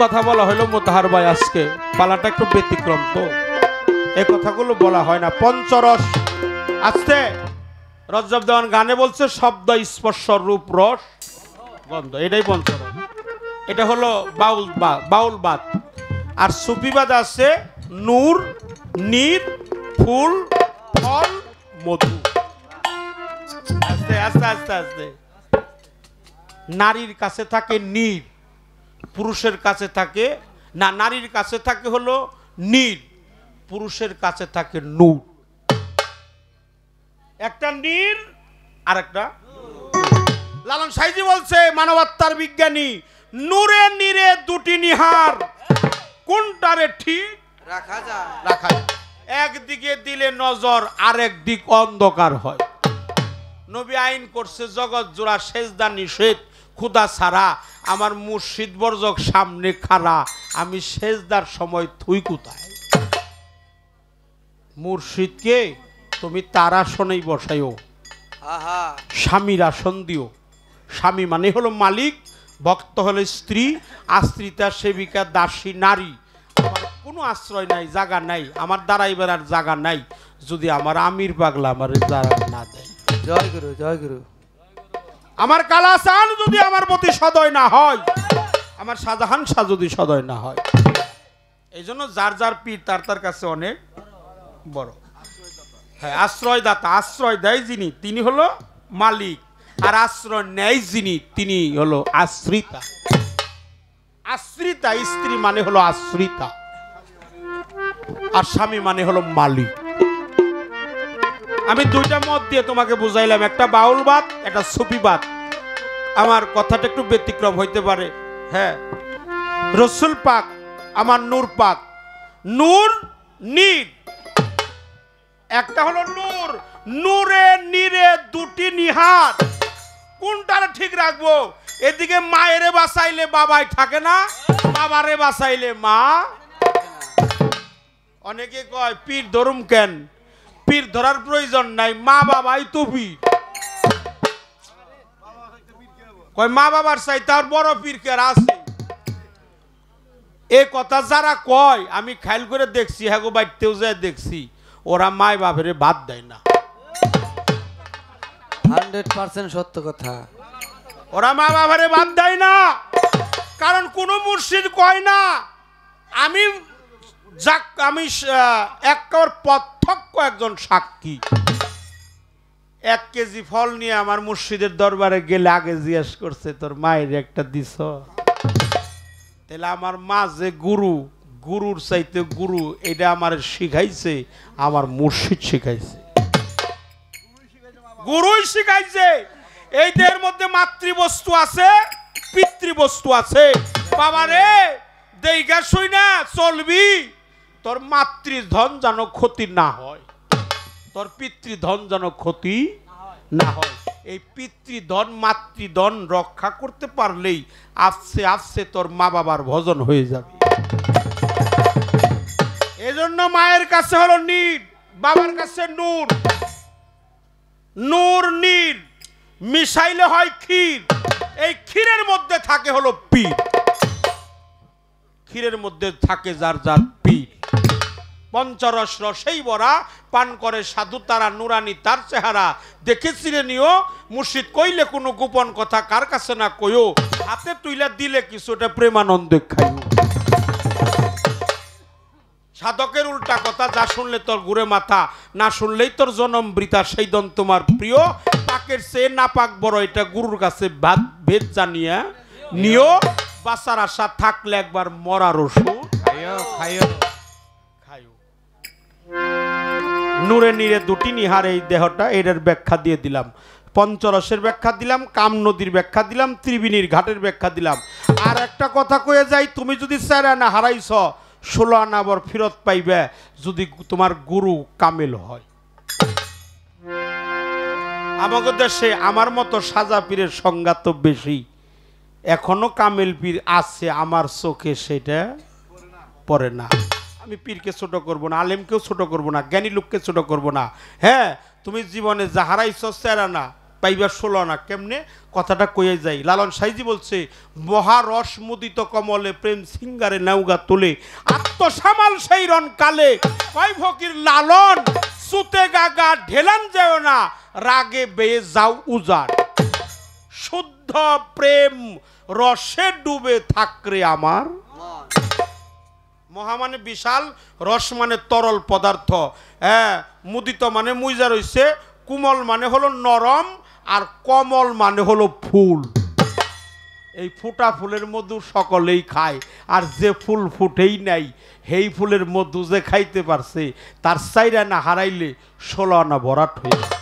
কথা বলা হলো মোতাহার ভাই, আজকে পালাটা একটু ব্যতিক্রম, তো এই কথাগুলো বলা হয় না। পঞ্চরস আসছে রজব দেওয়ান গানে বলছে শব্দ স্পর্শ রূপ রস গন্ধ, এটাই পঞ্চরস। এটা হলো বাউল বাদ। আর সুফিবাদ আছে নূর, নীর, ফুল, ফল, মধু। আস্তে আস্তে আস্তে আস্তে নারীর কাছে থাকে নীর, পুরুষের কাছে থাকে না, নারীর কাছে থাকে হলো নীর, পুরুষের কাছে থাকে নূর। একটা নীর আর একটা লালন সাইজি বলছে মানবাত্মার বিজ্ঞানী, নূরে নীরে দুটি নিহার, কোনটারে ঠিক রাখা যায়। একদিকে দিলে নজর, আরেক দিক অন্ধকার হয়। নবী আইন করছে জগৎ জোড়া সেজদা নিষেধ, খুদা ছাড়া আমার মুর্শিদ বর্জক সামনে খাড়া, আমি সেজদার সময় থুই কোথায়। মুর্শিদকে তুমি তার আসনেই বসাইও, স্বামীর আসন দিও। স্বামী মানে হলো মালিক, ভক্ত হলো স্ত্রী, আশ্রিতা সেবিকা দাসী নারী। আমার কোনো আশ্রয় নাই, জায়গা নাই, আমার দাঁড়াইবার আর জায়গা নাই যদি আমার আমির পাগলা আমার জায়গা না দেয়। জয় গুরু, জয় গুরু। আমার কালাসান যদি আমার প্রতি সদয় না হয়, আমার শাহজাহান শাহ যদি সদয় না হয়, এই জন্য যার যার পীর তার তার কাছে অনেক বড়। হ্যাঁ, আশ্রয়দাতা, আশ্রয় দেয় যিনি তিনি হলো মালিক, আর আশ্রয় নেয় যিনি তিনি হলো আশ্রিতা। আশ্রিতা স্ত্রী মানে হলো আশ্রিতা, আর স্বামী মানে হলো মালিক। আমি দুইটা মত দিয়ে তোমাকে বুঝাইলাম, একটা বাউলবাদ, একটা সুফিবাদ। আমার কথাটা একটু ব্যতিক্রম হইতে পারে। হ্যাঁ, রসুল পাক আমার নূর পাক, নূর নীর। একটা হলো নূর, নূরে নীরে দুটি নিহার, কোনটারে ঠিক রাখবো। এদিকে মায়েরে বাঁচাইলে বাবাই থাকে না, বাবারে বাঁচাইলে মা। অনেকে কয় পীর ধরুম কেন, পীর ধরার প্রয়োজন নাই, মা বাবাই তো পীর। কয় মা বাবার চাই তার বড় পীর কে আছে। এই কথা যারা কয় আমি খেয়াল করে দেখছি, হ্যাঁ গো বাড়িতেও যায় দেখছি, ওরা মায় বাপেরে বাদ দেয় না। 100% সত্য কথা। ওরা মা বাবারে বাদ দেয় না, কারণ কোন মুর্শিদ কয় না আমি একেবারে প্রত্যক্ষ একজন সাক্ষী। 1 কেজি ফল নিয়ে আমার মুর্শিদের দরবারে গেলে আগে জিজ্ঞেস করছে তোর মায়ের একটা দিছ। তাহলে আমার মা যে গুরু, গুরুর চাইতে গুরু, এটা আমার শিখাইছে আমার মুর্শিদ শিখাইছে, গুরুই শিখাইছে। এই দেহের মধ্যে মাতৃবস্তু আছে, পিতৃবস্তু আছে। বাবারে দেইগা শুই না চলবি, তোর মাতৃধন যেন ক্ষতি না হয়, তোর পিতৃধন যেন ক্ষতি না হয়। এই পিতৃধন মাতৃধন রক্ষা করতে পারলেই আস্তে আস্তে তোর মা বাবার ভজন হয়ে যাবে। এজন্য মায়ের কাছে হলো নীর, বাবার কাছে নূর। নূর নীর মিশাইলে হয় ক্ষীর, এই ক্ষীরের মধ্যে থাকে হলো পীর, ক্ষীরের মধ্যে থাকে যার যার পীর। পঞ্চরস রসেই ভরা, পান করে সাধু তারা, নুরানি তার চেহারা, দেখেছিলে নিও মুর্শিদ কইলে কোনো গোপন কথা কার কাছে না কইও, হাতে তুইলা দিলে কিছুটা প্রেমানন্দে খাইও। সাধকের উল্টা কথা, যা শুনলে তোর ঘুরে মাথা, না শুনলেই তোর জনম বৃথা, সেই দন তোমার প্রিয়, পাকের চেয়ে না পাক বড়, এটা গুরুর কাছে ভেদ জানিয়া নিও। বাঁচার আশা থাকলে একবার মরার ওষুধ খাইও খাইও খাইও। নূরে নীরে দুটি নিহার এই দেহটা, এর ব্যাখ্যা দিয়ে দিলাম। পঞ্চরসের ব্যাখ্যা দিলাম, কাম নদীর ব্যাখ্যা দিলাম, ত্রিবেণীর ঘাটের ব্যাখ্যা দিলাম। আর একটা কথা কয়ে যাই, তুমি যদি 4 আনা হারাইছ, 16 আনা আবার ফেরত পাইবে যদি তোমার গুরু কামেল হয়। আমাদের দেশে আমার মতো সাজা পীরের সংজ্ঞা তো বেশি, এখনো কামেল পীর আছে আমার চোখে, সেটা পড়ে না। আমি পীরকে ছোট করব না, আলেমকেও ছোট করব না, জ্ঞানী লোককে ছোট করব না। হ্যাঁ, তুমি জীবনে যা হারাইছ 4 আনা পাইবার 16 আনা কেমনে কথাটা কয়ে যাই লালন সাইজি বলছে মহারস মুদিত কমলে প্রেম সিঙ্গারে নাউগা তোলে আত্মসামাল সেই রন কালে কয় ফকির লালন সুতে গাগা ঢেলান যেও না রাগে বেয়ে যাও উজাড় শুদ্ধ প্রেম রসে ডুবে থাকরে আমার মহা মানে বিশাল রস মানে তরল পদার্থ হ্যাঁ মুদিত মানে মুইজা রইছে কুমল মানে হলো নরম আর কমল মানে হলো ফুল এই ফুটা ফুলের মধু সকলেই খায় আর যে ফুল ফুটেই নাই সেই ফুলের মধু যে খাইতে পারছে তার চাইরা না হারাইলে 16 আনা ভরাট হয়ে যায়